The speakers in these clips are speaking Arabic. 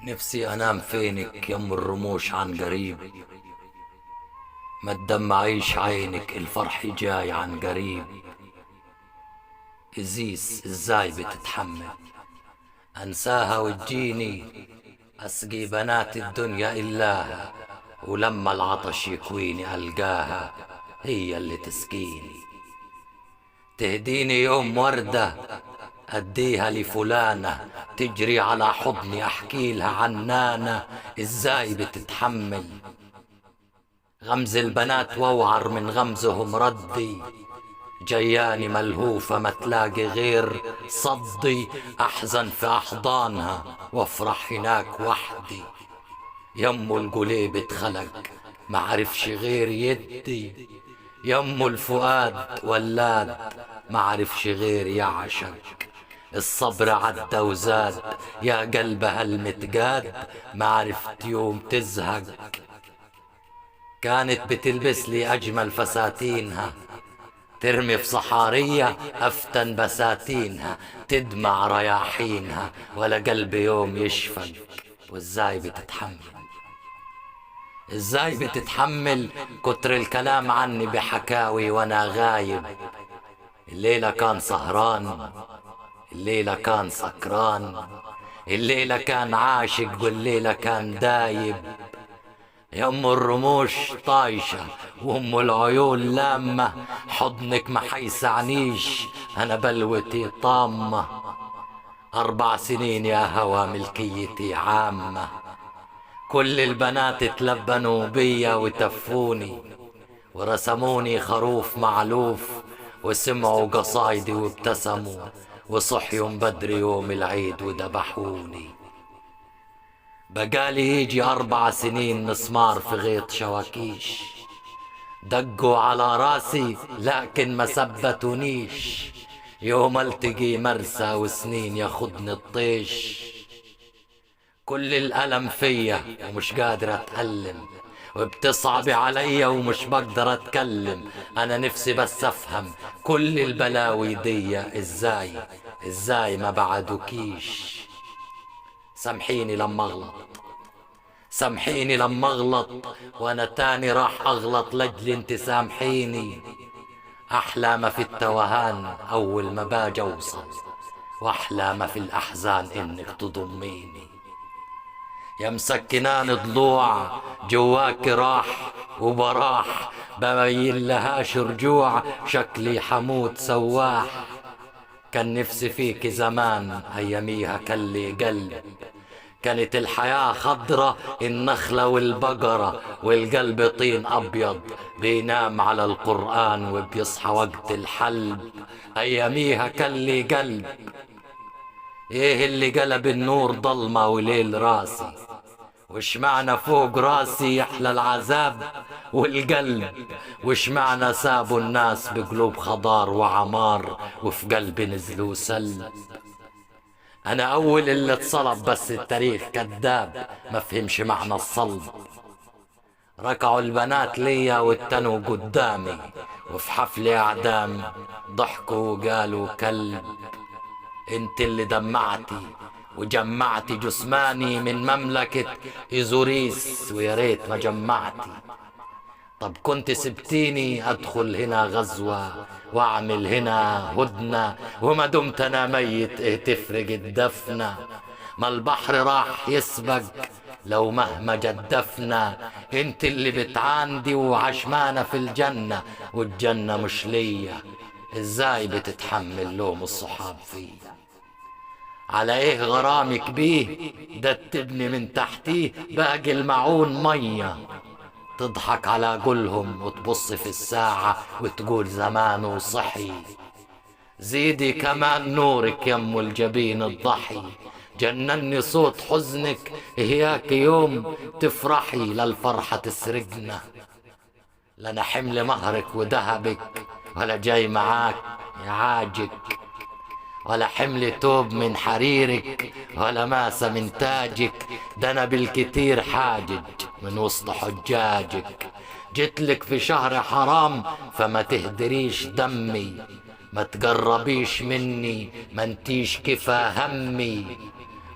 نفسي أنام فينك يم الرموش عن قريب، ما تدمعيش عينك الفرح جاي عن قريب. إزيس إزاي بتتحمل أنساها وتجيني أسقي بنات الدنيا إلاها، ولما العطش يكويني ألقاها هي اللي تسقيني. تهديني يوم وردة أديها لفلانة، تجري على حضني أحكي لها عنانة. إزاي بتتحمل غمز البنات وأوعر من غمزهم ردي، جياني ملهوفة ما تلاقي غير صدي. أحزن في أحضانها وافرح هناك وحدي، يمو القليب اتخلق ما عرفش غير يدي. يمو الفؤاد ولاد ما عرفش غير يعشق، الصبر عدى وزاد يا قلبها المتقاد، ما عرفت يوم تزهق. كانت بتلبس لي أجمل فساتينها، ترمي في صحارية أفتن بساتينها، تدمع رياحينها ولا قلب يوم يشفق. وإزاي بتتحمل إزاي بتتحمل كتر الكلام عني بحكاوي وأنا غايب. الليلة كان سهران، الليلة كان سكران، الليلة كان عاشق والليلة كان دايب. يا ام الرموش طايشة وام العيون لامة، حضنك ما حيسعنيش انا بلوتي طامة. 4 سنين يا هوى ملكيتي عامة، كل البنات تلبنوا بيا وتفوني، ورسموني خروف معلوف، وسمعوا قصايدي وابتسموا، وصحيوا بدري يوم العيد وذبحوني. بقالي يجي 4 سنين مسمار في غيط شواكيش، دقوا على راسي لكن ما ثبتونيش، يوم التقي مرسى وسنين ياخدني الطيش. كل الألم فيا ومش قادر أتألم، وبتصعب عليا ومش بقدر أتكلم. أنا نفسي بس أفهم كل البلاوي دي إزاي ما بعدوكيش. سامحيني لما أغلط، سامحيني لما أغلط، وأنا تاني راح أغلط لجل انت سامحيني. أحلى ما في التوهان أول ما باجي أوصل، وأحلى ما في الأحزان إنك تضميني. يا مسكنان ضلوع جواك راح وبراح، ببين لهاش رجوع شكلي حموت سواح. كان نفسي فيك زمان أياميها كلي قلب، كانت الحياة خضرة النخلة والبقرة، والقلب طين أبيض بينام على القرآن وبيصحى وقت الحلب. أياميها كلي قلب، إيه اللي قلب النور ضلمة وليل راسي؟ وش معنى فوق راسي يحلى العذاب والقلب؟ وش معنى سابوا الناس بقلوب خضار وعمار وفي قلبي نزلوا سلب؟ أنا أول اللي اتصلب بس التاريخ كذاب ما فهمش معنى الصلب. ركعوا البنات ليا والتنوا قدامي، وفي حفل أعدام ضحكوا وقالوا كلب. انت اللي دمعتي وجمعتي جثماني من مملكة إيزوريس، ويا ريت ما جمعتي. طب كنت سبتيني أدخل هنا غزوة وأعمل هنا هدنة، وما دمت أنا ميت إيه تفرق الدفنة؟ ما البحر راح يسبق لو مهما جدفنا. انت اللي بتعاندي وعشمانة في الجنة والجنة مش ليا. ازاي بتتحمل لوم الصحاب فيا؟ على ايه غرامك بيه ده تبني من تحتيه باقي المعون مية؟ تضحك على قولهم وتبص في الساعة وتقول زمانه صحي. زيدي كمان نورك يم الجبين الضحي، جنني صوت حزنك هياك يوم تفرحي للفرحة تسرقنا. لنا حمل مهرك وذهبك ولا جاي معاك يعاجك، ولا حمل توب من حريرك ولا ماسة من تاجك. ده أنا بالكتير حاجج من وسط حجاجك، جتلك في شهر حرام فما تهدريش دمي، ما تقربيش مني ما انتيش كفا همي.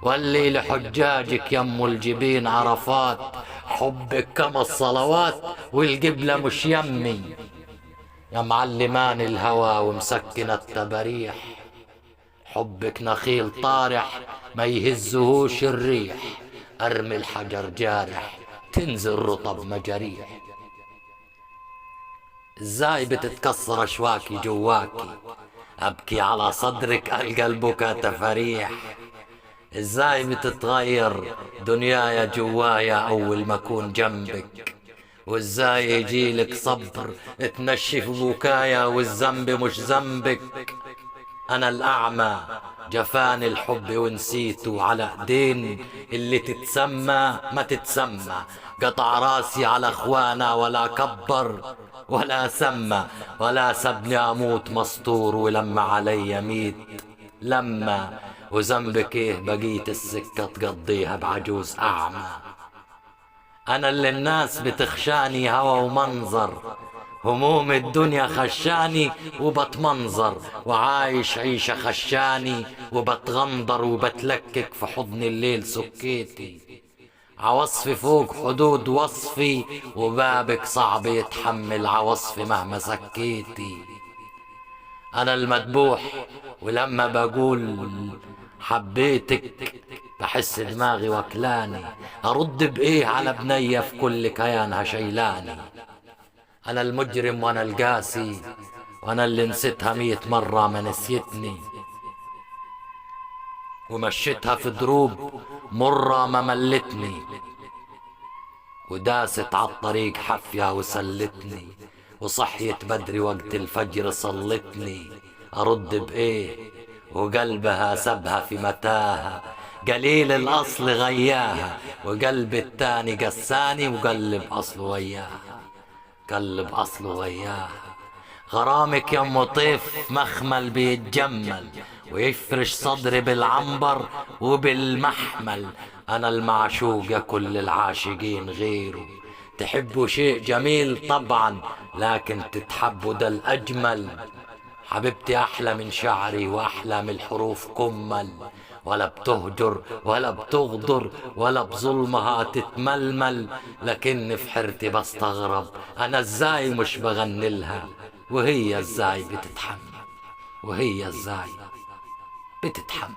واللي لحجاجك يم الجبين عرفات، حبك كما الصلوات والقبلة مش يمي. يا معلمان الهوى ومسكن التباريح، حبك نخيل طارح ما يهزهوش الريح، ارمي الحجر جارح تنزل رطب مجاريح. ازاي بتتكسر اشواكي جواكي، ابكي على صدرك القى البكا تفاريح. ازاي بتتغير دنيايا جوايا اول ما اكون جنبك، وازاي يجيلك صبر تنشف بكايا والذنب مش ذنبك. انا الاعمى جفاني الحب ونسيته على ايدين اللي تتسمى ما تتسمى، قطع راسي على اخوانا ولا كبر ولا سمى، ولا سبني اموت مسطور ولما علي ميت لما. وذنبك ايه بقيت السكة تقضيها بعجوز اعمى. انا اللي الناس بتخشاني هوى ومنظر، هموم الدنيا خشاني وبتمنظر، وعايش عيشة خشاني وبتغندر وبتلكك في حضن الليل سكيتي. عوصفي فوق حدود وصفي وبابك صعب يتحمل عوصفي مهما سكيتي. انا المذبوح ولما بقول حبيتك بحس دماغي وكلاني، ارد بايه على بنية في كل كيانها شيلاني. انا المجرم وانا القاسي، وانا اللي نسيتها 100 مرة ما نسيتني، ومشيتها في دروب مرة ما ملتني، وداست عالطريق حفية وسلتني، وصحيت بدري وقت الفجر صلتني. ارد بايه وقلبها سبها في متاهة، قليل الاصل غياها، وقلب التاني قساني وقلب اصله وياها، قلب اصله وياها. غرامك يا ام طيف مخمل بيتجمل ويفرش صدري بالعنبر وبالمحمل. انا المعشوق يا كل العاشقين غيره، تحبوا شيء جميل طبعا لكن تتحبوا ده الاجمل. حبيبتي احلى من شعري واحلى من الحروف كمل، ولا بتهجر ولا بتغدر ولا بظلمها تتململ. لكن في حيرتي بستغرب انا ازاي مش بغني لها، وهي ازاي بتتحمل، وهي ازاي بتتحمل.